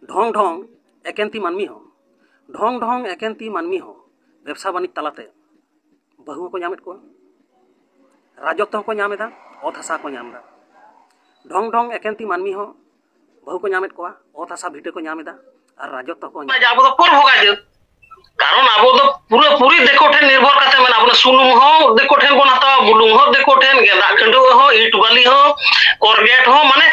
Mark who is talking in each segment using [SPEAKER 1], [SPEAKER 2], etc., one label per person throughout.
[SPEAKER 1] ढोंग ढोंग एकेंती मानमी हो ढोंग ढोंग एकेंती मानमी हो व्यवसा बाणिज्य तालाते बहु को नामेद को राजत्व को नामेदा ओत हासा को नामदा ढोंग ढोंग एकेंती मानमी हो बहु को नामेद को ओत हासा भिटे को नामेदा और राजत्व को
[SPEAKER 2] अब तो पर होगा जो कारण अब तो पूरे पूरी देखो ठेन निर्भर करते हैं अब सुनुम हो देखो ठेन बन हता बुलुंग हो देखो ठेन गेंदा खंडो हो ईट बाली हो कोरगेट हो माने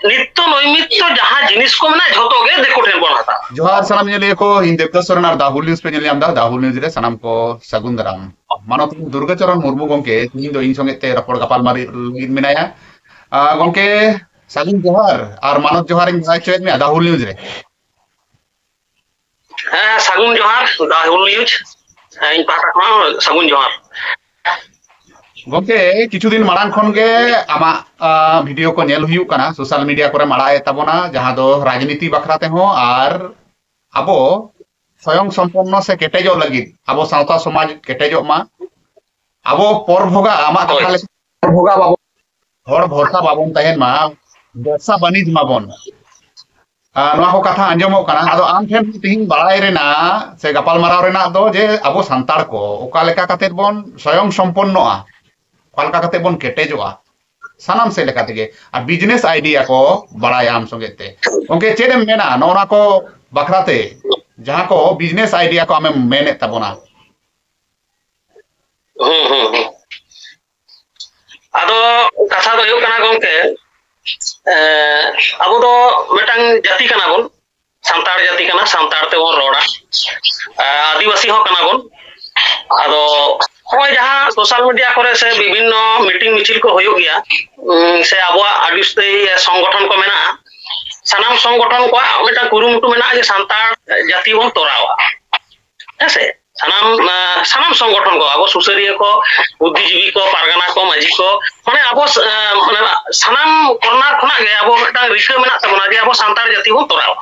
[SPEAKER 2] नित्य नैमित्त जहां जिनिस को मना झोतो गे देखो ठेन बन हता
[SPEAKER 3] जोहार सलाम नेले को इन देवदास सरन और दाहुल न्यूज पे नेले आमदा दाहुल न्यूज रे सनाम को सगुन दाराम मानव दुर्गाचरण मुर्मू गोंके तीन दो इन संगे ते रपड़ गपाल मारी इन मेनाया गोंके सगुन जोहार और मानव जोहार इन भाई चोयत में दाहुल न्यूज रे
[SPEAKER 2] सगुन जोहार दाहुल न्यूज इन पाटा को सगुन जोहार
[SPEAKER 3] गोंके किछु दिन मारांग खन गे आमा वीडियो को नेल हुयु कना सोशल मीडिया करे माड़ाए तबोना जहां दो राजनीति बखराते हो और अबो स्वयं संपन्न से केटेजो लगी अबो सावता समाज केटेजो मा अबो पर भोगा आमा कथा ले पर भोगा बाबो हर भरसा बाबन तहेन मा व्यवसा बाणिज्य माबन नवा को कथा अंजमो कना आदो आम ठेन तिहिन बाड़ाय रेना से गपाल माराव रेना दो जे अबो संतार को ओका लेका काते बोन स्वयं संपन्नआ ओका काते बोन केटेजोआ सानाम से लेका तेगे आ बिजनेस आइडिया को बाड़ाय आम संगेते ओके चेदम मेना नोना को बखराते जहां को बिजनेस आइडिया को हमें मेने तबोना
[SPEAKER 2] आदो कथा दो कना गोंके अब दो मिटांग जाति कना बोन संतार जाति कना संतार ते बोन रोड़ा आदिवासी हो कना बोन आदो होय जहां सोशल मीडिया करे से विभिन्न मीटिंग मिचिल को होयो गया से अबवा आदिस्ते संगठन को मेना सानाम संगठन को मिटा कुरुमुटु मेना जे संतार जाति बोन तोरावा ऐसे सानाम सानाम संगठन को अब सुसरिया को बुद्धिजीवी को पारगाना को माजी को माने अब माने सानाम कोरोना खना गे अब मिटा रिक्र मेना तबना जे अब संतार जाति बोन तोरावा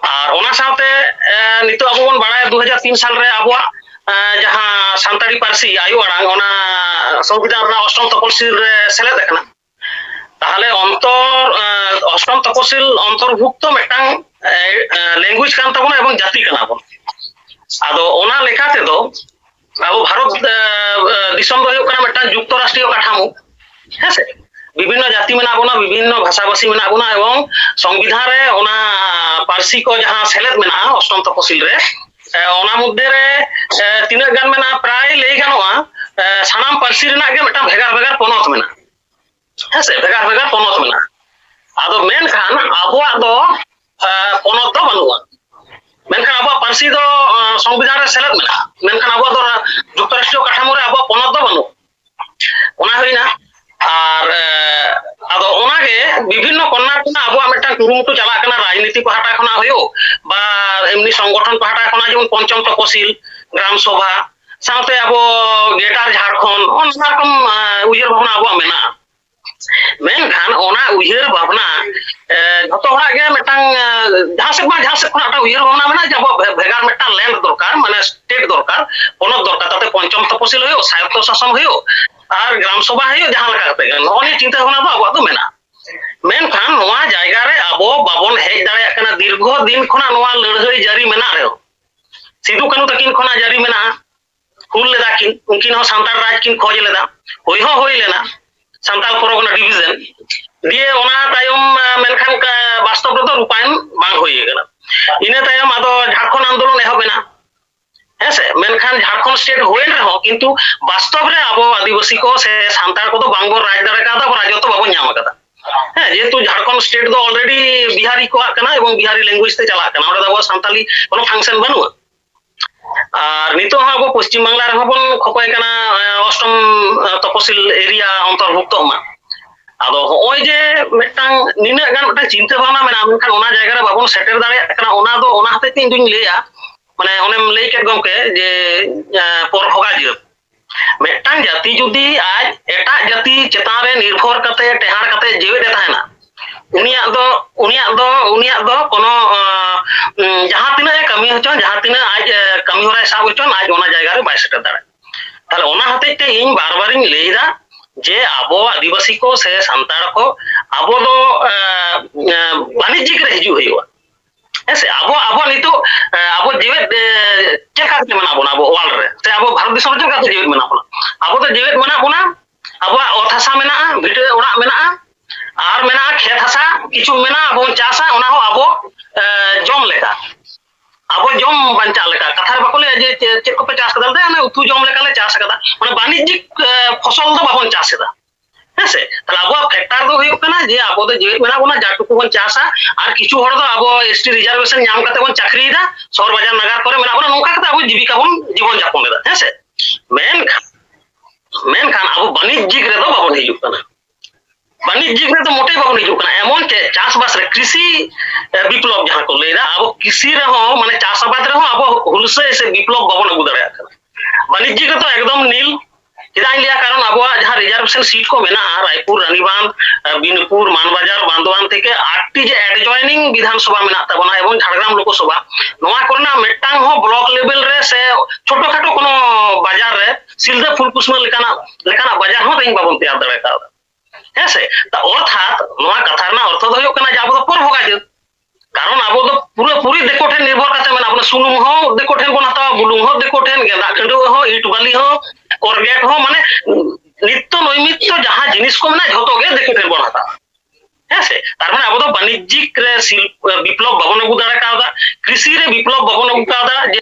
[SPEAKER 2] और ओना साथे नितो अब बोन बाड़ाय 2003 साल रे अब जहां संतारी पारसी आयु आड़ांग ओना संविधान रा अष्टम तपसिल रे सेलेद एकना ताहले अंतर अष्टम तपसिल अंतर्भुक्त मिटांग लैंग्वेज कान तबना एवं जाति कना बोन आदो ओना लेखाते दो अब भारत दिसम दो कना मिटांग युक्त राष्ट्रीय काठामो हेसे विभिन्न जाति मेना बोना विभिन्न भाषाभाषी मेना बोना एवं संविधान रे ओना पारसी को जहां सेलेद मेना अष्टम तपसिल रे ओना मध्य रे तीन गान मेना प्राय लई गानोआ सानाम पारसी रेना गे मिटा भेगार भेगार पनत मेना हेसे भेगार भेगार पनत मेना आदो मेन खान आबोआ दो पनत दो बनुआ मेन खान आबोआ पारसी दो संविधान रे सेलेद मेना मेन खान आबोआ दो युक्त राष्ट्रीय काठामो रे आबोआ पनत दो बनु ओना होइना और आदो ओना गे विभिन्न कन्ना कना आबोआ मिटा कुरुमुटु चला कना राजनीति पाहटा खना होयो बा एमनी संगठन पाहटा खना जेमन पंचम तपसिल ग्राम सभा साथे आबो गेटार झारखंड ओना रकम उयहर भावना आबोआ मेना मेन खान ओना उयहर भावना जतो हड़ा गे मिटांग जहां से खना उयहर भावना मेना जे आबो भेगार मिटा लैंड दरकार माने स्टेट दरकार पनत दरकार ताते पंचम तपसिल होयो स्वायत्त शासन होयो और ग्राम सभा है जहां लगा करते नोनी चिंता भावना दो अब मेना मेन खान नोआ जायगा रे अबो बाबन हेज दाड़े कना दीर्घ दिन खना नोआ लड़हई जारी मेना रे सिदु कानु तकिन खना जारी मेना हुल लेदा किन उनकिन हो संताल राज किन खोज लेदा होय हो होय लेना संताल परगना डिवीजन दिए ओना तायम मेनखान का वास्तव रे तो रूपायन बांग होय गेना इने तायम आदो झारखंड आंदोलन एहबेना ऐसे मेनखान झारखंड स्टेट होएन रहो किंतु वास्तव रे अब आदिवासी को से सांतार को तो बांगो राज दारे का राजत्व बाबो नाम कदा है जेतु झारखंड स्टेट दो ऑलरेडी बिहारी को कना एवं बिहारी लैंग्वेज ते चला कना ओडा दो सांताली कोनो फंक्शन बनुआ और नितो अब पश्चिम बांग्ला रे हबन खपय कना अष्टम तपसिल एरिया अंतर्भुक्त मा आदो होय जे मिटांग निना गान मिटांग चिंता भावना मेना मेनखान ओना जायगा रे बाबन सेटर दारे कना ओना दो ओना हते तीन दुन लेया माने ओनेम लई के गमके जे पर भोगा जिर मिटांग जाति जुदी आज एटा जाति चेतान रे निर्भर कते टेहार कते जेवे दे ताहेना उनिया दो कोनो जहां तिना कमी होचन जहां तिना आज कमी होरा साब होचन आज ओना जायगा रे बाय सेटर दारे ताले ओना हते ते इन बार बार इन लेइदा जे आबो आदिवासी को से संतार को आबो दो वाणिज्यिक रे हिजु होयो ऐसे अब नितो अब जेवेत चेका के मना बोना अब वर्ल्ड रे से अब भारत दिसम रे चेका जेवेत मना बोना अब तो जेवेत मना बोना अब ओत हासा मेना भिटे ओड़ा मेना आर मेना खेत हासा किछु मेना अब चासा ओना हो अब जम लेका अब जम बंचा लेका कथा रे बाको ले जे चेक को पे चास कदल दे उतु जम लेका ले चास कदा माने वाणिज्यिक फसल दो बाबन चास दा ऐसे ताला अब फैक्टर दो हुयो कना जे अब दो जेवेत मेना बोना जाटुकु बन चासा आर किछु हर दो अब एसटी रिजर्वेशन नाम कते बन चाकरी दा शहर बाजार नगर करे मेना बोना नोका कते अब जीविका बन जीवन यापन दा ऐसे मेन खान अब वाणिज्यिक रे दो बाबन हिजु कना वाणिज्यिक रे तो मोटे बाबन हिजु कना एमन के चासबास रे कृषि विप्लव जहां को लेदा अब कृषि रे हो माने चासबाद रे हो अब हुलसे से विप्लव बाबन अगु दाड़े कना वाणिज्यिक रे तो एकदम नील चेदा लिया कारण अब जहां रिजर्वेशन सीट को मेना रायपुर रानीबांध बिनपुर मानबाजार बांदवान থেকে 8টি যে এডজয়নিং বিধানসভা মেনা তাবনা এবং ঝাড়গ্রাম লোকসভা নোয়া করনা মেটাং हो ব্লক লেভেল রে সে ছোট খাটো কোনো বাজার রে সিলদা ফুলকুসমা লেকানা বাজার हो তেই বাবন তৈয়ার দাড়ে কা হ্যাঁ তা অর্থাৎ নোয়া কথার না অর্থ হইও কেনা যে আবো পর ভোগা যে কারণ আবো তো পুরোপুরি দেখো ঠেন নির্ভর কাতে মানে আপনি সুনুম हो দেখো ঠেন কোন হাতা বুলুং हो দেখো ঠেন গেন্দা খন্ড हो ইট বালি हो করগেট हो মানে নিত্য নৈমিত্য যাহা জিনিস কো না যত গে দেখো ঠেন কোন হাতা ऐसे तार माने अब तो वाणिज्यिक रे विप्लव भवन अगु दाड़ा का कृषि रे विप्लव भवन अगु का जे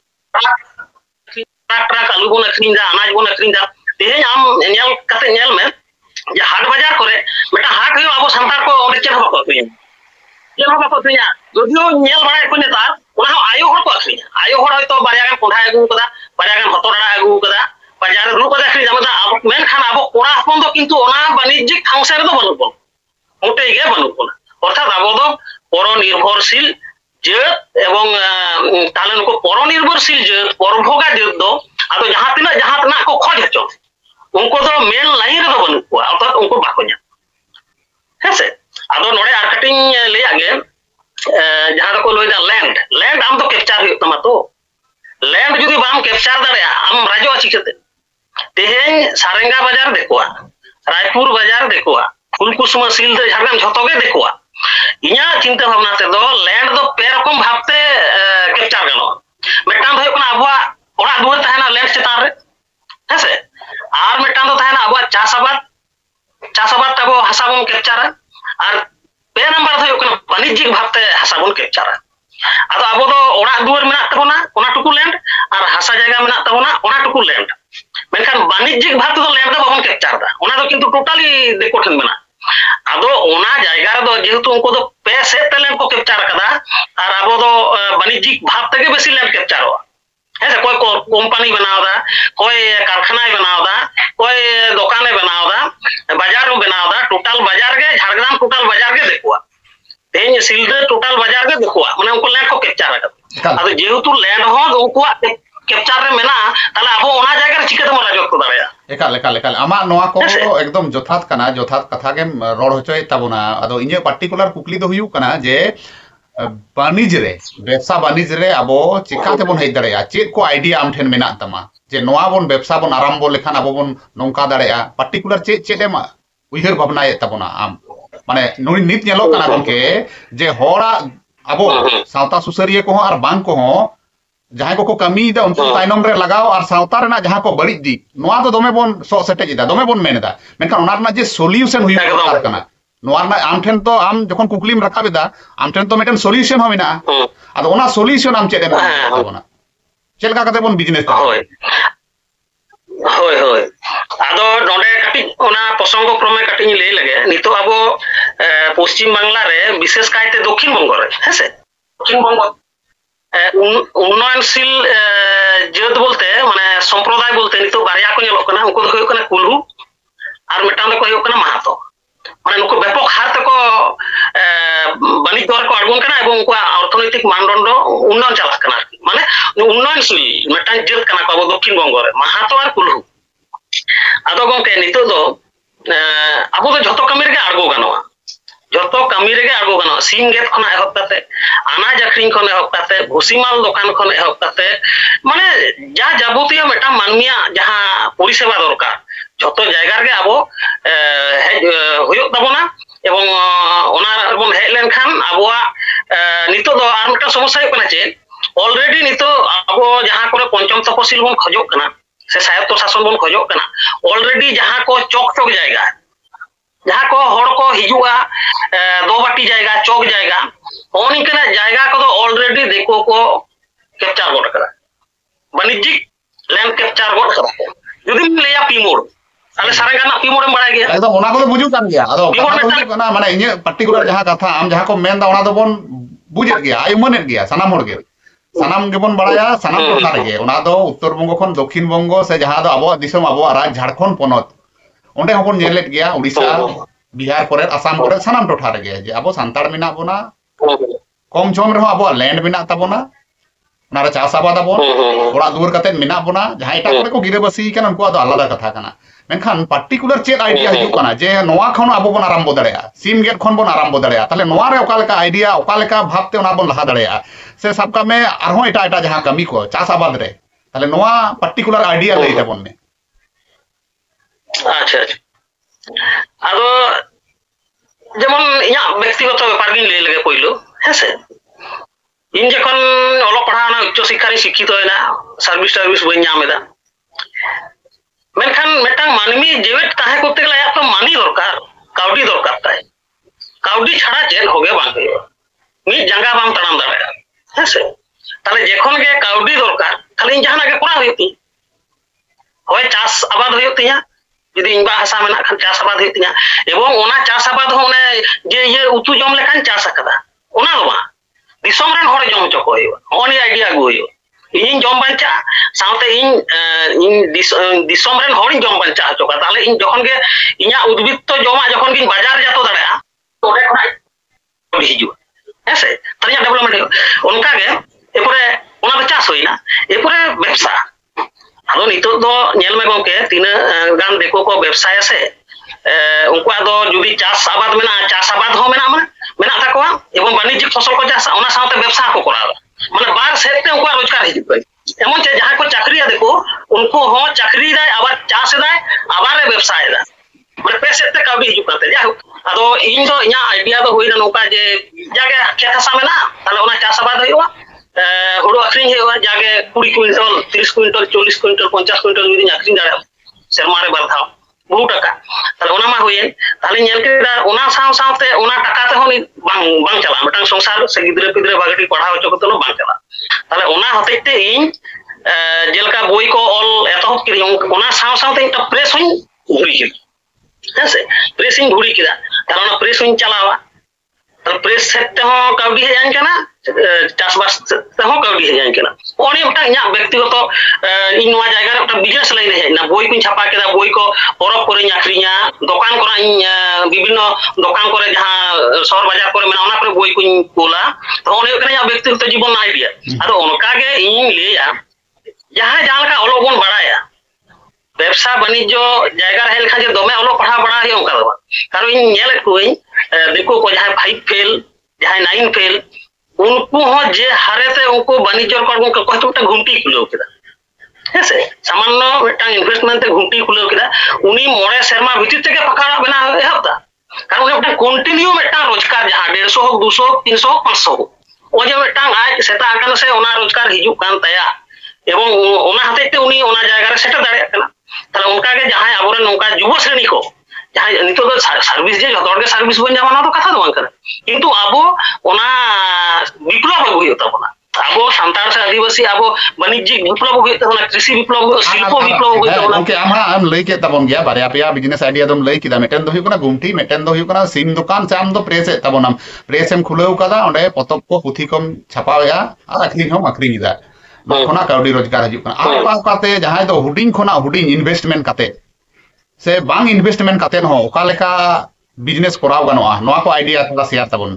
[SPEAKER 2] ट्रक आलू बन अखरिन जा अनाज बन अखरिन जा तेहे आम नेल कते नेल में जे हाट बाजार करे बेटा हाट हो अब संतार को ओडे चेन बाको अखरिन चेन बाको अखरिन जदियो नेल बाड़ा को नेतार ओना हो आयो हर को अखरिन आयो हर होय तो बारिया गान कोंढा अगु कदा बारिया गान हतोड़ा अगु कदा बाजार रू कदा अखरिन जामदा अब मेन खान अब कोड़ा हपन दो किंतु ओना वाणिज्यिक ठाउसे रे दो बनु मोटे गे बनू अर्थात अब तो परनिर्भरशील जेत एवं ताले नुको परनिर्भरशील जेत परभोगा जेत दो आदो जहां तना को खोज हचो उनको तो मेन लाइन रे दो बनू को अर्थात उनको बाको nya हेसे आदो नोडे आर कटिंग ले आगे जहां को लोइदा लैंड आम तो कैप्चर हुई तमा तो लैंड जुदी बाम कैप्चर दाड़े आम राजो अछि केते तेहें सारेंगा बाजार देखोआ रायपुर बाजार देखोआ फुलकुसुमा सिलदे झारग्राम झतो गे देखोआ इया चिंता भावना ते दो लैंड दो पे रकम भाबते कैप्चर गनो मेटान होय कना अबवा ओड़ा दुवर ताहेना लैंड चेतान रे हेसे आर मेटान दो ताहेना अबवा चासबाद तबो हासाबन कैप्चर आर पे नंबर होय कना वाणिज्यिक भाबते हासाबन कैप्चर आदो अब दो ओड़ा दुवर मेना तबोना ओना टुकु लैंड आर हासा जायगा मेना तबोना ओना टुकु लैंड मेनखान वाणिज्यिक भाबते दो लैंड दो बाबन कैप्चर दा ओना दो किंतु टोटली देखो ठन मेना आदो ओना जायगा रे दो जेहेतु उनको दो पे से लैंड को कैप्चर कदा आर अब दो वाणिज्यिक भाव तक बेसी लैंड कैप्चर हो ऐसे कोई कंपनी बनावदा कोई कारखाना बनावदा कोई दुकाने बनावदा बाजार में बनावदा टोटल बाजार के झारग्राम टोटल बाजार के देखुआ तेन सिलदे टोटल बाजार के देखुआ माने उनको लैंड को कैप्चर कदा आदो जेहेतु लैंड हो उनको कैप्चर रे मेना ताला अब ओना जायगा रे चिकते मरा जत दाड़या
[SPEAKER 3] एकाल आमा नोआ को एकदम जथात कना जथात कथा के रोड होचोय ताबोना अदो इnye पार्टिकुलर कुकली दो हुयु कना जे वाणिज्य रे व्यवसा वाणिज्य रे अब चिकाते बन हेज दाड़या चेक को आइडिया आम ठेन मेना तमा जे नोआ बन व्यवसा बन आरंभ लेखान अब बन नोंका दाड़या पार्टिकुलर चेक एम उइहर भावनाय ताबोना आम माने नुई नित नेलो कना गनके जे होरा अब सावता सुसरिये को आर बांग को जहां को कमी दा उनको ताइनम रे लगाओ और सावता रे ना जहां को बड़ी दी नोआ तो दोमे बोन सो सेटेज दा दोमे बोन मेनदा मेनखान ओनार ना जे सॉल्यूशन हुई दरकार कना नोआ ना आम ठेन तो आम जखन कुकलीम रखाबेदा आम ठेन तो मेटन सॉल्यूशन हो मेना आदो ओना सॉल्यूशन आम चेदे ना चेलका कते बोन बिजनेस ता
[SPEAKER 2] होय होय आदो नोडे कटी ओना प्रसंग क्रमे कटी ले लगे नितो अब पश्चिम बांग्ला रे विशेष कायते दक्षिण बंग रे हेसे दक्षिण बंग उन्नयनशील जेत बोलते माने संप्रदाय बोलते नितो बारिया को नेलो कना उनको होय कना कुलहु आर मेटान को होय कना महातो माने नुको व्यापक हार तक वाणिज्य द्वार को आगुन कना एवं उनको अर्थनैतिक मानदंड उन्नयन चला कना माने उन्नयनशील मेटान जेत कना को दक्षिण बंग रे महातो आर कुलहु आदो गंके नितो दो अब तो जतो कमी रे आगो गानोआ जतो कमी रे आगो गानोआ सीम गेट खना एहब काते अनाज अखरिंग खन एहब काते भुसीमाल दुकान खन एहब काते माने जा जाबतीय मेटा मानमिया जहां परिसेवा दरकार जतो जायगा रे अब हुयो तबोना एवं ओना बन हेज लेन खान आबोआ नितो दो आर मिटा समस्या हुई कना चे ऑलरेडी नितो अब जहां करे पंचम तपसिल बन खोजो कना से साहित्य शासन बन खोजो कना ऑलरेडी जहां को चौक चौक जाएगा जहां को हड़ को हिजुआ दो बाटी जाएगा चौक जाएगा ओनिकना जायगा को ऑलरेडी देखो को कैप्चर गोट करा वाणिज्यिक लैंड कैप्चर गोट करा जुदी लेया पीमोड़ अले सारंगाना पीमोड़ में बड़ा गया
[SPEAKER 3] एकदम ओना को बुझु कान गया अदो कथा दो हुयुग कना माने इने पर्टिकुलर जहां कथा आम जहां को मेन दा ओना दो बन बुझेत गया आयुमनेत गया सनाम होड़ गे सनाम गेबन बड़ाया सनाम टोठा रेगे ओना दो उत्तर बंगो खन दक्षिण बंगो से जहां दो आबो दिसम आबो राज झारखंड पोनत ओंडे होबन नेलेत गया उड़ीसा बिहार करे आसाम करे सनाम टोठा रेगे जे आबो सांताड़ मेना बोना कम जम रहो आबो लैंड मेना ताबोना नारे चास आबाद आबो ओड़ा दूर कते मेना बोना जहां एटा करे को गिरेबासी कना उनको आदो आलादा कथा कना मेनखान पार्टिकुलर चेक आइडिया हिजुग कना जे नोआ खन आबो बन आरंभ दाड़ेया सिम गेट खन बन आरंभ दाड़ेया ताले नोआ रे ओका लेका आइडिया ओका लेका भाबते ओना बन लहा दाड़ेया से सब का में आरहो एटा एटा जहां कमी को चास आबाद रे ताले नोआ पार्टिकुलर आइडिया लई ताबोन ने
[SPEAKER 2] अच्छा अच्छा आदो जेमन इया व्यक्तिगत व्यापार गिन ले लगे पहिलो हेसे इन जखन ओलो पढ़ाना उच्च शिक्षा रे शिक्षित होइना सर्विस बइन नामेदा मेनखान मेटांग मानमी जेवेट ताहे करते गला तो मानी दरकार काउडी दरकार ताय काउडी छाड़ा चेन होगे बांग होयो मी जंगा बाम तड़ाम दाड़े हेसे ताले जेखन गे काउडी दरकार खाली जहाना गे करा होयती होय चास आबाद होयतिया यदि इनबा हासा मेना खान चास आबाद होयतिया एवं ओना चास आबाद हो ओने जे ये उतु जम लेखान चास अकदा ओना दो बा दिसम रेन हर जम चको होयो ओनी आइडिया गो होयो इन जम बंचा साउते इन दिसम रेन हर जम बंचा चोका ताले इन जखन गे इया उद्भित्त जमा जखन गिन बाजार जातो दाड़ा ओडे खना हिजु ऐसे तनिया डेवलपमेंट उनका गे एपरे ओना तो चास होइना एपरे व्यवसा आदो नितो दो नेल में गोके तीना गान देखो को व्यवसाय से उनको आदो जुदी चास आबाद मेना चास आबाद हो मेना ताकोआ एवं वाणिज्यिक फसल को चास ओना साउते व्यवसाय को करावा माने बार सेते उनको रोजगार हिजुग एमन चे जहां को चाकरिया देखो उनको हो चाकरी दाय आबार चास दाय आबार व्यवसाय दा माने पैसे ते काउडी हिजुग करते जा आदो इन दो इया आइडिया दो होइना नोका जे जागे खेत हासा मेना ताले ओना चास आबाद होइवा हुड़ो अखरिंग होइवा जागे 20 क्विंटल 30 क्विंटल 40 क्विंटल 50 क्विंटल जुदी अखरिंग दाड़ा सेरमा रे बार धाव बहु टका ताले ओना मा होयेन ताले नेल के ओना साव सावते ओना टका ते होनी बांग बांग चला मटांग संसार से गिद्रे पिद्रे बागटी पढ़ाव चो कतनो बांग चला ताले ओना हतेते इन जेलका बोई को ऑल एतहब किरी ओना साव सावते इटा प्रेस होई घुरी कि हेसे प्रेसिंग घुरी किदा ताले ओना प्रेस होई चलावा ताले प्रेस सेते हो काउडी हे जान केना चासबास ते हो काउडी हे जान केना ओनी मटा इया व्यक्तिगत इन नोआ जायगा रे मटा बिजनेस लाइन हे ना बोई को छापा केदा बोई को परब करे आखरिया दुकान करा विभिन्न दुकान करे जहां शहर बाजार करे मेना ओना करे बोई को कोला तो ओने कने व्यक्तिगत जीवन आइडिया आदो ओनका गे इन लेया जहां जान का ओलो बन बड़ाया व्यवसाय वाणिज्य जायगा रहे लेखा जे दमे ओलो पढ़ा बड़ा हे ओनका दो कारण इन नेल कोई देखो को जहां 5 फेल जहां 9 फेल उनको हो जे हारेते उनको वाणिज्य कर उनको कहते घुमटी खुलेव केदा हेसे सामान्य मिटांग इन्वेस्टमेंट ते घुमटी खुलेव केदा उनी मोड़े शर्मा भीतर तेके पकाड़ा बना एहबता कारण उनी मिटांग कंटिन्यू मिटांग रोजगार जहां 150 हो 200 300 500 ओ जे मिटांग आज सेता आकन से ओना रोजगार हिजु कान तया एवं ओना हतेते उनी ओना जायगा रे सेटा दाड़े कना ताले उनका के जहां आबोरे नोका युवा श्रेणी को जहां नितो दो सर्विस जे जतोड़ के सर्विस बन जावाना तो कथा दो अंकर किंतु आबो ओना विप्लव हो होता बना आबो सांतार से आदिवासी आबो वाणिज्यिक विप्लव हो होता बना कृषि विप्लव शिल्प विप्लव हो होता बना
[SPEAKER 3] ओके आम लई के तबन गया बारे पेया बिजनेस आइडिया दम लई किदा मेटेन दो हुयुकना गुमटी मेटेन दो हुयुकना सिम दुकान से आम दो प्रेस तबनम प्रेस एम खुलेउ कदा ओंडे पतब को पुथी कम छापावया आर अखरिंग हम अखरिंग दा खोना काउडी रोजगार हजुकना आर पाते जहां दो हुडिंग खोना हुडिंग इन्वेस्टमेंट काते से बांग इन्वेस्टमेंट काते हो ओका लेका बिजनेस कराव गनोआ नोआ को आइडिया थोड़ा शेयर तबन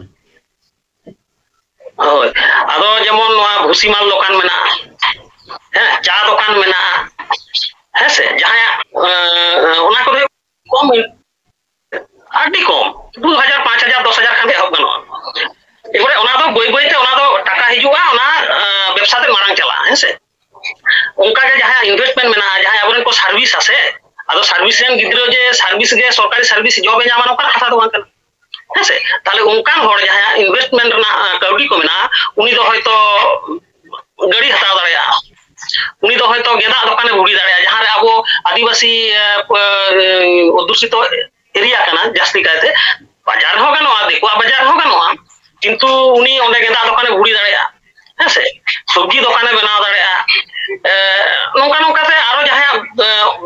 [SPEAKER 2] होय आदो जेमन नोआ भुसीमाल दुकान मेना है चा दुकान मेना हेसे जहां ओना को कम आडी कम 2000 5000 10000 खान एहब गनोआ एबारे ओना दो बोई बोई ते ओना दो टाका हिजुआ ओना व्यवसाय ते मारंग चला हेसे उनका के जहां इन्वेस्टमेंट मेना जहां आबोरन को सर्विस आसे आदो सर्विस रेन गिद्रो जे सर्विस गे सरकारी सर्विस जॉब ए जामानो का कथा दो अंकल ᱦᱮᱸᱥᱮ ᱛᱟᱦᱞᱮ ᱚᱱᱠᱟᱱ ᱦᱚᱲ ᱡᱟᱦᱟᱸᱭᱟᱜ ᱤᱱᱵᱷᱮᱥᱴᱢᱮন্ᱴ ᱨᱮᱱᱟᱜ ᱠᱟᱹᱣᱰᱤ ko ᱢᱮᱱᱟᱜᱼᱟ ᱩᱱᱤ ᱫᱚ ᱦᱚᱭᱛᱚ ᱜᱟᱹᱰᱤ ᱦᱟᱛᱟᱣ ᱫᱟᱲᱮᱭᱟᱜᱼᱟ ᱩᱱᱤ ᱫᱚ ᱦᱚᱭᱛᱚ ᱜᱮᱸᱫᱟᱜ ᱫᱚᱠᱟনে ᱵᱷᱩᱲᱤ ᱫᱟᱲᱮᱭᱟᱜᱼᱟ ᱡᱟᱦᱟᱸ ᱨᱮ ᱟᱵᱚ ᱟᱹᱫᱤᱵᱟᱹᱥᱤ অধ্যুষিত এরিয়া কানা জাস্তি কাইতে বাজার হো গানোয়া দেখুয়া বাজার হো গানোয়া কিন্তু উনি অনেক গেঁদা দোকানে ভুড়ি দাঁড়ায়া হ্যাঁ সে সবজি দোকানে বেনাও দাঁড়ায়া নৌকা নৌকাতে আরো যাহায়া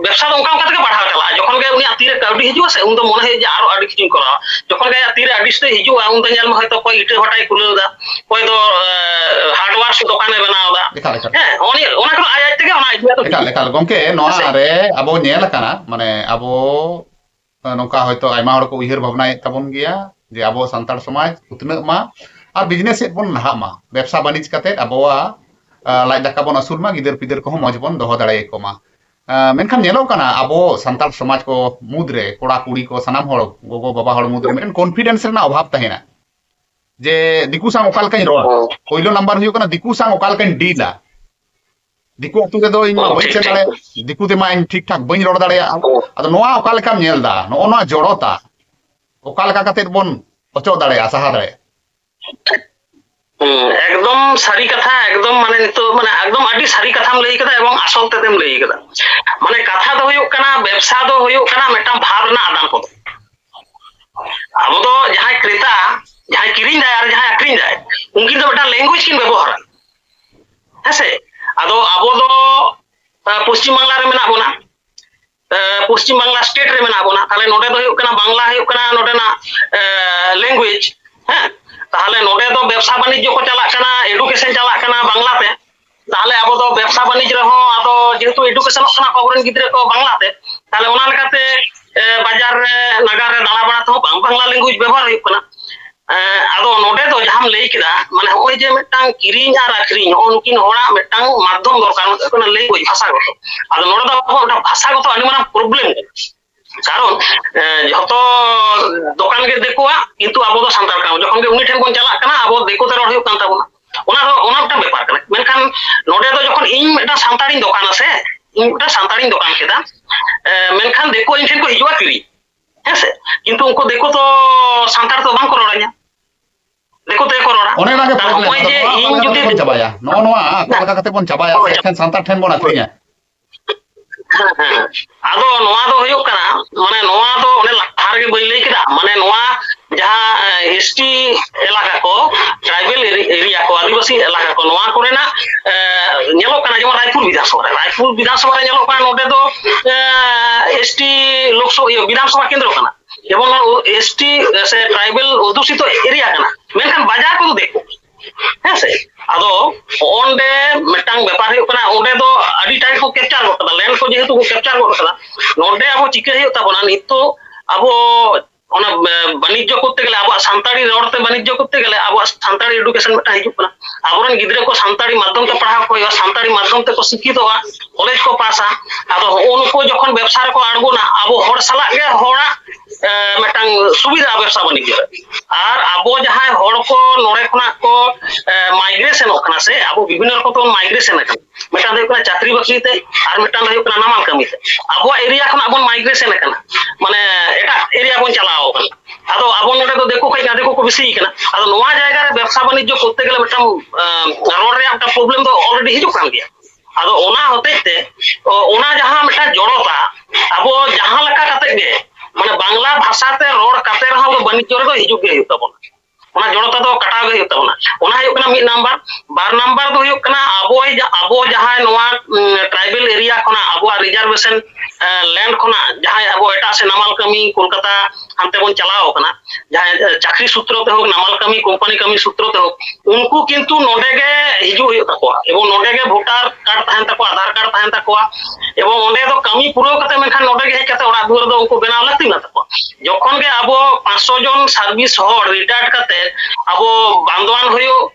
[SPEAKER 2] ব্যবসা নৌকা নৌকা থেকে বাড়াও চালা যখন গে উনি আতিরে কাউডি হিজুয়া সে উন তো মনে হয় যে আরো আডি কিছু করা যখন গে আতিরে আডিসতে হিজুয়া উন তো ñal হয়তো কই ইটে হটাই কুলেদা কই তো হার্ডওয়্যার দোকানে বেনাও দা হ্যাঁ উনি ওনা করে আজ থেকে ওনা আইডিয়া তো
[SPEAKER 3] ᱮᱠᱟᱞ ᱮᱠᱟᱞ ᱜᱚᱝᱠᱮ ᱱᱚᱣᱟ ᱨᱮ ᱟᱵᱚ ᱧᱮᱞ ᱟᱠᱟᱱᱟ ᱢᱟᱱᱮ ᱟᱵᱚ ᱱᱚᱝᱠᱟ ᱦᱚᱭᱛᱚ ᱟᱭᱢᱟ ᱦᱚᱲ ᱠᱚ ᱩᱭᱦᱟᱹᱨ ᱵᱷᱟᱵᱽᱱᱟᱭᱮᱫ ᱛᱟᱵᱚᱱ ᱜᱮᱭᱟ ᱡᱮ ᱟᱵᱚ ᱥᱟᱱᱛᱟᱲ ᱥᱚᱢᱟᱡᱽ ᱩᱛᱱᱟᱹᱜ ᱢᱟ ᱟᱨ ᱵᱤᱡᱽᱱᱮᱥ ᱥᱮᱫ ᱵᱚᱱ ᱞᱟᱦᱟᱜ ᱢᱟ ᱵᱮᱵᱥᱟ ᱵᱟᱹᱱᱤᱡᱽ ᱠᱟᱛᱮᱫ ᱟᱵᱚᱣᱟᱜ ᱞᱟᱡ ᱫᱟᱠᱟ ᱵᱚᱱ ᱟᱹᱥᱩᱞ ᱢᱟ ᱜᱤᱫᱟᱹᱨ ᱯᱤᱫᱟᱹᱨ ᱠᱚᱦᱚᱸ ᱢᱚᱸᱡᱽ ᱵᱚᱱ ᱫᱚᱦᱚ ᱫᱟᱲᱮᱭᱟᱠᱚ ᱢᱟ ᱢᱮᱱᱠᱷᱟᱱ ᱧᱮᱞᱚᱜ ᱠᱟᱱᱟ ᱟᱵᱚ ᱥᱟᱱᱛᱟᱲ ᱥᱚᱢᱟᱡᱽ ᱠᱚ ᱢᱩᱫᱽᱨᱮ ᱠᱚᱲᱟ ᱠᱩᱲᱤ ᱠᱚ ᱥᱟᱱᱟᱢ ᱦᱚᱲ ᱜᱚᱜᱚ ᱵᱟᱵᱟ ᱦᱚᱲ ᱢᱩᱫᱽᱨᱮ ᱢᱤᱫᱴᱮᱱ ᱠᱚᱱᱯᱷᱤᱰᱮᱱᱥ ᱨᱮᱱᱟᱜ ᱚᱵᱷᱟᱵ ᱛᱟᱦᱮᱱᱟ ᱡᱮ ᱫᱤᱠᱩ ᱥᱟᱶ ᱚᱠᱟ ᱞᱮᱠᱟᱧ ᱨᱚᱲ ᱯᱳᱭᱞᱳ ᱱᱟᱢᱵᱟᱨ ᱦᱩᱭᱩᱜ ᱠᱟᱱᱟ ᱫᱤᱠᱩ ᱥᱟᱶ ᱚᱠᱟ ᱞᱮᱠᱟᱧ ᱰᱤᱞᱟ ᱫᱤᱠᱩ ᱟᱛᱩ ᱨᱮᱫᱚ ᱤᱧ ᱵᱟᱹᱧ ᱥᱮᱱ ᱫᱟᱲᱮᱭᱟᱜᱼᱟ ᱫᱤᱠᱩ ᱛᱮᱢᱟ ᱤᱧ ᱴᱷᱤᱠ ᱴᱷᱟᱠ ᱵᱟᱹᱧ ᱨᱚᱲ ᱫᱟᱲᱮᱭᱟᱜᱼᱟ ᱟᱫᱚ ᱱᱚᱣᱟ ᱚᱠᱟ ᱞᱮᱠᱟᱢ ᱧᱮᱞ ᱫᱟ ᱱᱚᱜᱼᱚ ᱱᱚᱣᱟ ᱡᱚᱲᱚᱛᱟᱚᱠᱟ ᱞᱮᱠᱟ ᱠᱟᱛᱮᱫ ᱵᱚᱱ ᱚᱪᱚᱜ ᱫᱟᱲᱮᱭᱟᱜᱼᱟ ᱥᱟᱦᱟ ᱫᱟᱲᱮᱭᱟᱜᱼᱟ
[SPEAKER 2] একদম সারি কথা একদম মানে নিতো মানে একদম আডি সারি কথাম লই কদা এবং আসল তেম লই কদা মানে কথা দো হুয়ুক কানা ব্যবসা দো হুয়ুক কানা মেটাম ভাব না আদান প্রদান আবো তো যাহাই ক্রেতা যাহাই কিরিং যায় আর যাহাই আক্রিং যায় উনকিন তো একটা ল্যাঙ্গুয়েজ কিন ব্যবহার হ্যাঁ আদো আবো দো পশ্চিম বাংলা রে মেনা বোনা পশ্চিম বাংলা স্টেট রে মেনা বোনা তাহলে নোডে দো হুয়ুক কানা বাংলা হুয়ুক কানা নোডে না ল্যাঙ্গুয়েজ হ্যাঁ তাহলে নোডে তো ব্যবসা বাণিজ্য কো চালাক কানা এডুকেশন চালাক কানা বাংলাতে তাহলে আবো তো ব্যবসা বাণিজ্য রহ আদো যেহেতু এডুকেশন কানা খবরেন গিদ্রে কো বাংলাতে তাহলে ওনা লেকাতে বাজার রে নাগার রে দাঁড়া বাড়া তো বাংলা ল্যাঙ্গুয়েজ ব্যবহার হুয়ুক কানা আদো নোডে তো যাহাম লই কিদা মানে ওই যে মিটাং কিরিং আর আক্রিং উনকিন হড়া মিটাং মাধ্যম দরকার কোনা ল্যাঙ্গুয়েজ ভাষাগত আদো নোডে তো ওটা ভাষাগত আনি মানে প্রবলেম কারণ যত দোকান গে দেখুয়া কিন্তু আবো তো সান্তার কানা যখন গে উনি ঠেন কোন চালাক কানা আবো দেখোতে রড় হুয়ুক কান তাবোনা ওনা একটা ব্যাপার কানা মেনখান নোডে তো যখন ইন একটা সান্তারিং দোকান আছে ইন একটা সান্তারিং দোকান কেদা মেনখান দেখো ইন ঠেন কো হিজুয়া কিরি হ্যাঁ কিন্তু উনকো দেখো তো সান্তার তো বাং কো রড়াña দেখো তো কো রড়া
[SPEAKER 3] ᱚᱱᱮ ᱚᱱᱟᱜᱮ ᱯᱨᱚᱵᱞᱮᱢ
[SPEAKER 2] ওই যে ইন
[SPEAKER 3] ᱟᱫᱚ
[SPEAKER 2] যদি
[SPEAKER 3] ᱵᱚᱱ ᱪᱟᱵᱟᱭᱟ ᱱᱚᱜᱼᱚ ᱱᱚᱣᱟ ᱚᱠᱟ ᱞᱮᱠᱟ ᱠᱟᱛᱮ ᱵᱚᱱ ᱪᱟᱵᱟᱭᱟ ᱥᱮ ᱮᱠᱷᱮᱱ ᱥᱟᱱᱛᱟᱲ ᱴᱷᱮᱱ ᱵᱚᱱ ᱟᱹᱠᱷᱨᱤᱧᱟ
[SPEAKER 2] ᱟᱫᱚ ᱱᱚᱣᱟ ᱫᱚ ᱦᱩᱭᱩᱜ ᱠᱟᱱᱟ ᱢᱟᱱᱮ ᱱᱚᱣᱟ ᱫᱚ ᱚᱱᱮ ᱞᱟᱦᱟ ᱨᱮᱜᱮ ᱵᱟᱹᱧ ᱞᱟᱹᱭ ᱠᱮᱫᱟ ᱢᱟᱱᱮ ᱱᱚᱣᱟ ᱡᱟᱦᱟᱸ এসটি এলাকা ko ট্রাইবেল এরিয়া ko আদিবাসী এলাকা ko নওয়া করেনা ñelok kana যেমন রায়পুর বিধানসভা রে ñelok kana নোডে তো এসটি লোকসভা বিধানসভা কেন্দ্র kana এবং এসটি সে ট্রাইবেল অধ্যুষিত এরিয়া kana মেনখান বাজার কো দেখো হ্যাঁ সে আদো ওন্ডে মিটাং ব্যাপার হুয়ুক কানা ওন্ডে তো আডি টাইম কো ক্যাপচার গট কাদা ল্যান্ড কো যেহেতু কো ক্যাপচার গট কাদা নোডে আবো চিকে হুয়ুক তাবোনা নিতো আবো ওনা বাণিজ্য করতে গেলে আবো সান্তাড়ি রড়তে বাণিজ্য করতে গেলে আবো সান্তাড়ি এডুকেশন মিটা হিজুক কানা আবরন গিদ্রে কো সান্তাড়ি মাধ্যম তে পড়াও কো সান্তাড়ি মাধ্যম তে কো শিক্ষিত হওয়া কলেজ কো পাসা আদো উনকো যখন ব্যবসা রে কো আড়গোনা আবো হড় সালা গে হড়া মিটাং সুবিধা ব্যবসা বাণিজ্য আর আবো যাহাই হড় কো নড়ে খনা কো মাইগ্রেশন ওখানা সে আবো বিভিন্ন রকম তো মাইগ্রেশন আছে মিটাং দে কোনা চাকরি বাকরিতে আর মিটাং দে কোনা নামাল কামিতে আবো এরিয়া খন আবো মাইগ্রেশন কানা মানে এটা এরিয়া কোন চালাও কানা আদো আবো নড়ে তো দেখো কই না দেখো কো বেশি কানা আদো নোয়া জায়গা রে ব্যবসা বাণিজ্য করতে গেলে মিটাং রোড রে একটা প্রবলেম তো অলরেডি হিজুক কান গিয়া আদো ওনা হতেতে ওনা জাহাঁ মিটা জড়তা আবো জাহাঁ লেকা কাতে গে মানে বাংলা ভাষাতে রড় কাতে রহ বাণিজ্য রে হিজুক গে হুয়ুক তাবোনা ওনা জড়তা তো কাটাও গে হুয়ুক তাবোনা ওনা হুয়ুক কানা মিড নাম্বার বার নাম্বার তো হুয়ুক কানা আবো জাহাঁ নোয়া ট্রাইবেল এরিয়া খনা আবো রিজার্ভেশন ল্যান্ড খনা জাহাঁ আবো এটা সে নামাল কামি কলকাতা হানতে বন চালাও কানা জাহাঁ চাকরি সূত্রতে হোক নামাল কামি কোম্পানি কামি সূত্রতে হোক উনকু কিন্তু নোডে গে হিজুক হুয়ুক তাকোয়া এবং নোডে গে ভোটার কার্ড তাহেন তাকোয়া আধার কার্ড তাহেন তাকোয়া এবং ওন্ডে তো কামি পুরো কাতে মেনখান নোডে গে হেজ কাতে ওড়া দুয়ার দো উনকু বেনাও লাগতি না তাকোয়া যখন গে আবো 500 জন সার্ভিস হড় রিটায়ার্ড কাতে আবো বান্দোয়ান হুয়ুক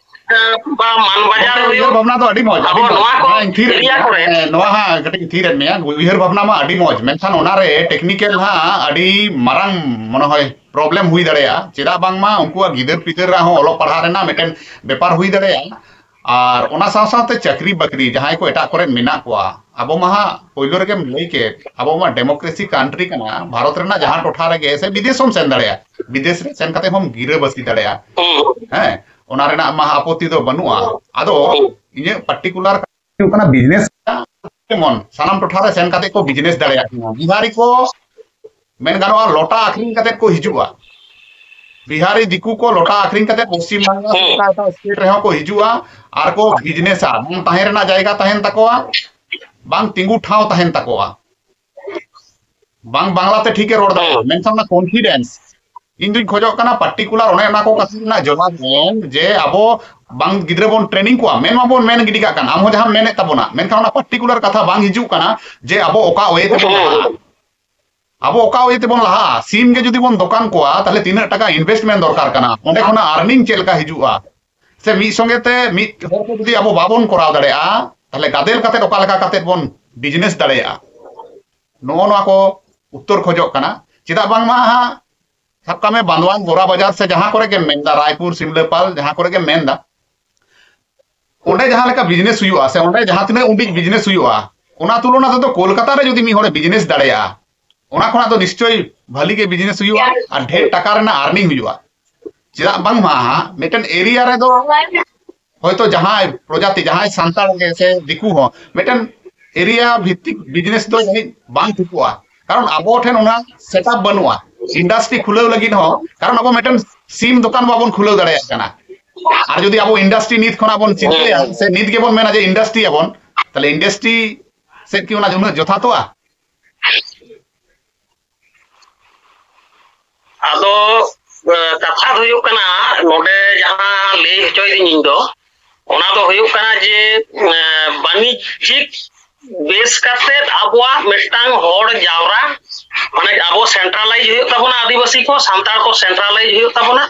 [SPEAKER 2] বা মানবাজার হুয়ুক
[SPEAKER 3] ভাবনা তো আডি মজ
[SPEAKER 2] আবো নোয়া কো এরিয়া করে
[SPEAKER 3] নোয়া হা কটি থিরেন মেয়া উইহার ভাবনা মা আডি মজ মেনখান ওনারে টেকনিক্যাল হা আডি মারাং মনে হয় প্রবলেম হুই দাড়েয়া চেদা বাং মা উনকুয়া গিদর পিদর রা হো অলো পড়া রেনা মেটেন ব্যাপার হুই দাড়েয়া আর ওনা সাথে চাকরি বাকরি যাহাই কো এটা করেন মেনা কোয়া अब महा पहिलो रे लई के अब मा डेमोक्रेसी कंट्री कना भारत रेना जहां टोठा रे से विदेश हम सेन दड़या विदेश रे सेन कते हम गिरे बसी दड़या हैं ओना रेना मा आपत्ति दो बनुआ आदो इने पर्टिकुलर कना बिजनेस मन सानाम टोठा रे सेन कते को बिजनेस दड़या बिहारी को मेन गानवा लोटा आखरिंग कते को हिजुआ बिहारी दिकू को लोटा आखरिंग कते पश्चिम बंगाल स्टेट रे को हिजुआ आर को बिजनेस आ ताहे रेना जायगा ताहेन तकोआ बांग तिंगू ठाव ताहेन तकोआ बांग बांग्लाते ठीक है रोड दा मेंशन ना कॉन्फिडेंस इन दुई खोजो कना पर्टिकुलर ओने ना को कथि ना जवाब देन जे अबो बांग गिद्रे बोन ट्रेनिंग को मेन माबोन मेन गिडी का कान आम जहां मेन तबोना मेन खाना पर्टिकुलर कथा बांग हिजु कना जे अबो ओका ओए ते अबो ओका ओए ते बोन लहा सिम के जदि बोन दुकान कोआ ताले 3 टाका इन्वेस्टमेंट दरकार कना ओंडे खना अर्निंग चेलका हिजुआ से मी संगे ते मी हर को जदि अबो बाबोन कराव दड़ेया ताले गादेल कते ओका लका कते बोन बिजनेस दड़ेया नो को उत्तर खोजो कना चिदा बांग मा सबका में बांधवान बोरा बाजार से जहां करे के मेंदा रायपुर सिमलेपाल जहां करे के मेंदा ओंडे जहां लेका बिजनेस हुआ से ओंडे जहां तिने उंडी बिजनेस हुआ ओना तुलना तो कोलकाता रे जदि मी होड़े बिजनेस दड़ेया ओना खोना तो निश्चय भली के बिजनेस हुआ और ढेर टाका रेना अर्निंग हुआ चिदा बांग मा मेटन एरिया रे दो होयतो जहां प्रजाति जहां सांताल के से दिकू हो मेटन एरिया भित्तिक बिजनेस दो जही बांग ठिकुआ कारण अबो ठेन ओना सेटअप बनुआ इंडस्ट्री खुलेव लगिन हो कारण अबो मेटन सिम दुकान बाबन खुलेव दड़े कना और जदि अबो इंडस्ट्री नीत खना बन चिंतया से नीत के बन मेना जे इंडस्ट्री अबन तले इंडस्ट्री से कि ओना जुना जथा तोआ
[SPEAKER 2] आदो कथा हुयु कना नोडे जहां ले हचोय दिन दो ओना दो हुयु कना जे वाणिज्यिक बेस करते अबवा मिटांग होड़ जावरा माने अबो सेंट्रलाइज हुयु तबना आदिवासी को सांताल को सेंट्रलाइज हुयु तबना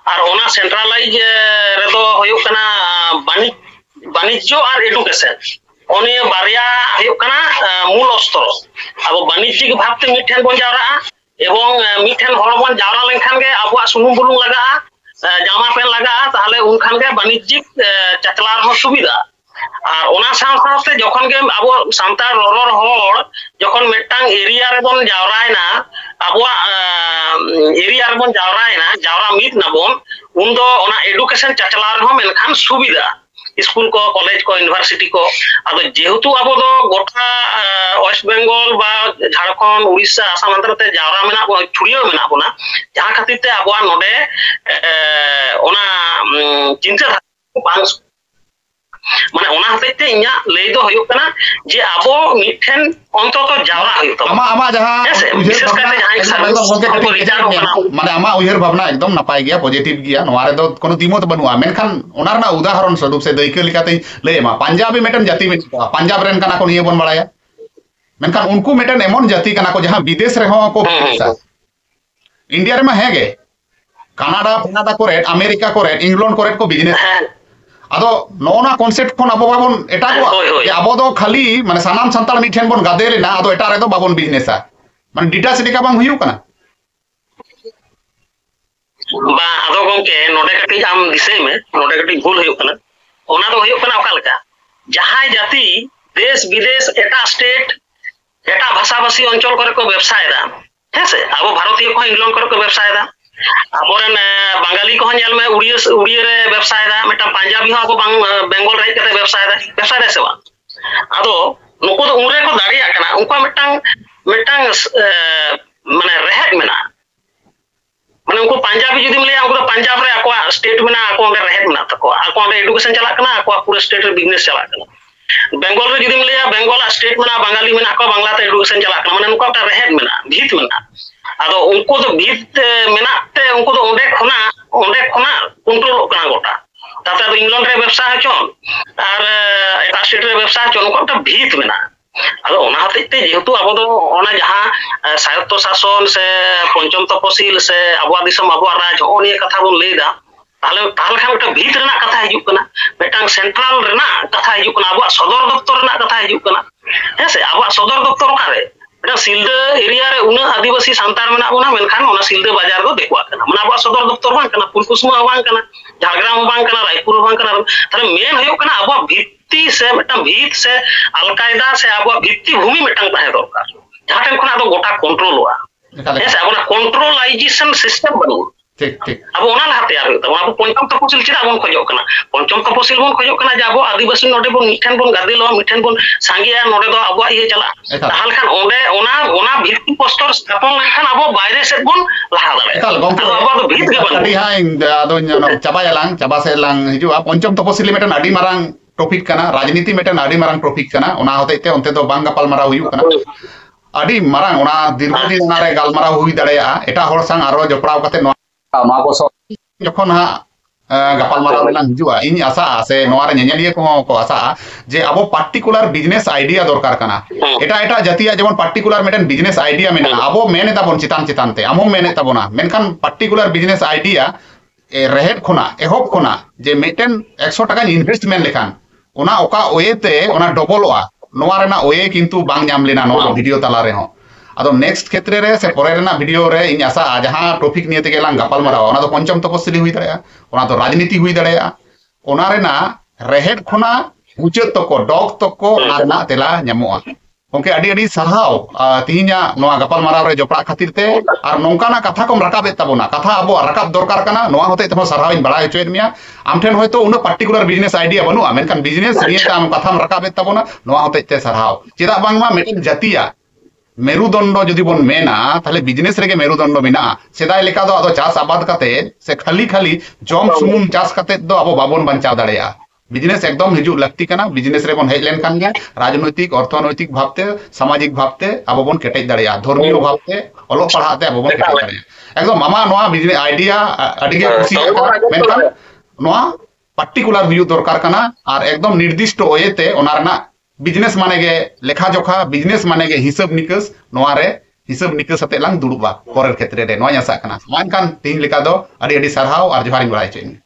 [SPEAKER 2] और ओना सेंट्रलाइज रे दो हुयु कना वाणिज्य और एडुकेशन ओने बारिया हुयु कना मूल अस्त्र अब वाणिज्यिक भाबते मिठेन बन जावरा एवं मिठेन होड़ बन जावरा लेनखान गे अबवा सुनुम बुलुंग लगा जामा पेन लगा ताहले उनखान गे वाणिज्यिक चचलार हो सुविधा और ओना साथे जखन के अबो सांताल ररर होड़ जखन मिटांग एरिया रे बन जावरायना अबवा एरिया रे बन जावरायना जावरा मित नाबोन उन दो ओना एडुकेशन चचलार हो मेनखान सुविधा स्कूल को कॉलेज को यूनिवर्सिटी को अब जेहेतु अब दो गोटा वेस्ट बेंगल बा झारखंड उड़ीसा आसाम अंतरते जावरा मेना छुड़ियो मेना बोना जहां खातिर ते अबवा नोडे ओना चिंता बांग माने ओना हतेते इnya लई दो होयो कना जे आबो मिठेन अंततो जावरा होयो तो
[SPEAKER 3] आमा जहां
[SPEAKER 2] विशेष करते जहां
[SPEAKER 3] माने आमा उयहर भावना एकदम नपाय गया पॉजिटिव गया नोआ रे दो कोनो दिमत बनुआ मेनखान ओना रना उदाहरण स्वरूप से दैके लिकाते लैमा पंजाबी मेटन जाति में पंजाब रेन कना को निये बन बड़ाया मेनखान उनको मेटन एमन जाति कना को जहां विदेश रे हो को इंडिया रे में हेगे कनाडा कोरे अमेरिका कोरे इंग्लैंड कोरे को बिजनेस आदो नोना कॉन्सेप्ट कोन अबो बाबन एटा को जे अबो दो खाली माने सानाम संताल मिठेन बन गादेले ना आदो एटा रे दो बाबन बिजनेसा माने डिटा से का बांग हुयु कना
[SPEAKER 2] बा आदो गंके नोडे कटी आम दिसै में नोडे कटी भूल हुयु कना ओना दो हुयु कना ओका लका जहां जाति देश विदेश एटा स्टेट एटा भाषा भाषी अंचल करे को व्यवसाय दा हेसे अबो भारतीय को इंग्लैंड करे को व्यवसाय दा आबोरेन बंगाली को हन में उड़िया रे व्यवसाय दा मेटा पंजाबी हो बेंगल रे कते व्यवसाय से बा आदो नुको तो उरे को दाड़िया कना उनका मिटांग माने रेहट मेना माने उनको पंजाबी जदि मिले उनको पंजाब रे आको स्टेट मेना आको रेहट मेना तको आको एडुकेशन चला कना आको पूरा स्टेट रे बिजनेस चला कना बेंगल रे जदि मिले बेंगल स्टेट मेना बंगाली मेना आको बांग्ला ते एडुकेशन चला कना माने उनको रेहट मेना भीत मेना आदो उनको तो भीत मेनाते उनको तो ओंडे खना कंट्रोल कना गोटा ताते तो इंग्लैंड रे व्यवसाय हचन और एटा स्टेट रे व्यवसाय हचन उनको तो भीत मेना आदो ओना हतेते जेहेतु आबो दो ओना जहां स्वायत्त शासन से पंचम तपसील से आबो दिसम आबो राज ओनी कथा बोन लेदा ताले खान एक भीत रेना कथा हिजु कना बेटांग सेंट्रल रेना कथा हिजु कना आबो सदर दफ्तर रेना कथा हिजु कना हेसे आबो सदर दफ्तर कारे बेटा सिलदा एरिया रे उना आदिवासी सांतार मेना बोना मेनखान ओना सिलदा बाजार दो देखवा कना माने आबो सदर दफ्तर बांग कना फुलकुसमा बांग कना झारग्राम बांग कना रायपुर बांग कना ताले मेन होयो कना आबो भित्ति से मिटन भीत से अलकायदा से अब भित्ति भूमि मिटन ताहे दरकार जहां ठेन खना दो गोटा कंट्रोलवा ऐसे अब कंट्रोलाइजेशन सिस्टम बनू
[SPEAKER 3] ठीक ठीक
[SPEAKER 2] अब ओना लहा तैयार होता अब पंचम तपसिल चिरा बन खोजो कना पंचम तपसिल बन खोजो कना जे अब आदिवासी नोडे बन मिठन बन गादिलो मिठन बन सांगिया नोडे दो अब ये चला ताहल खान ओंडे ओना ओना भित्ति पोस्टर स्थापन लेखान अब बाहरे से बन लहा दाड़े
[SPEAKER 3] एकाल गंके
[SPEAKER 2] अब भित गे बन
[SPEAKER 3] अडी हां आदो चाबा से लांग हिजुआ पंचम तपसिली मेटन अडी मारांग टॉपिक कना राजनीति मेटन अडी मारांग टॉपिक कना ओना होतेते ओनते दो बांग गपाल मारा हुयु कना अडी मारांग ओना दीर्घदिन ओना रे गालमारा हुई दाड़ेया एटा होर संग आरो जपड़ाव कते जखन हाँ गपाल माराव हिजुआ इन आशा से नेलिया को आशा जे अब पार्टिकुलर बिजनेस आइडिया दरकार कना एटा एटा जातिया जेमन पार्टिकुलर मेटन बिजनेस आइडिया मेना अब मेने ताबन चितान चितान ते आमो मेने ताबना मेनखान पार्टिकुलर बिजनेस आइडिया रेहेड खोना एहब खोना जे मेटन 100 टाका इनवेस्टमेंट लेखान ओना ओका ओएते ओना डबलवा नोआ रेना ओए किंतु बांग नाम लेना नोआ वीडियो तला रे हो अदो नेक्स्ट क्षेत्र रे से परे रेना वीडियो रे इन आशा जहां टॉपिक निये तेगे लांग गपाल माराव ओना दो पंचम तपसिली हुई दाड़ेया ओना दो राजनीति हुई दाड़ेया ओना रेना रेहेड खोना मुचाद तक डॉग तक ना तेला ᱧᱟᱢᱚᱜᱼᱟ ओके अडी अडी साहाव तिहिना नोआ गपाल माराव रे जपड़ा खातिर ते आर नोंकाना कथा कोम रकाबे ताबोना कथा अब रकाब दरकार कना नोआ होते तहो साराव इन बड़ा हचोयद मिया आम ठेन होयतो उन पार्टिकुलर बिजनेस आइडिया बनुआ मेनखान बिजनेस निये ताम कथाम रकाबे ताबोना नोआ होते ते साराव चेदा बांगमा मेटिन जातिया मेरुदंड जदि बन मेना ताहले बिजनेस रेगे मेरुदंड मेना सेदाय लेका दो आदो चास आबाद काते से खाली खाली जम सुमुम चास काते दो अब बाबन बंचाव दाड़ेया बिजनेस एकदम हिजु लगती कना बिजनेस रे बन हेज लेन कान गया राजनैतिक अर्थनैतिक भावते सामाजिक भावते अब बन केटेज दाड़ेया धर्मीय भावते अलो पढ़ाते अब बन केटेज दाड़ेया एकदम मामा नोआ बिजनेस आइडिया अडिगे खुशी मेनखान नोआ पार्टिकुलर व्यू दरकार कना और एकदम निर्दिष्ट ओएते ओना रना बिजनेस माने गे लेखा जोखा बिजनेस माने गे हिसाब निकास नोआ रे हिसाब निकास अते लांग दुड़ुबा परेर क्षेत्र रे नोआ आशा कना मान कान तीन लेका दो अडी अडी सरहाव और जोहारिन बड़ाई चेन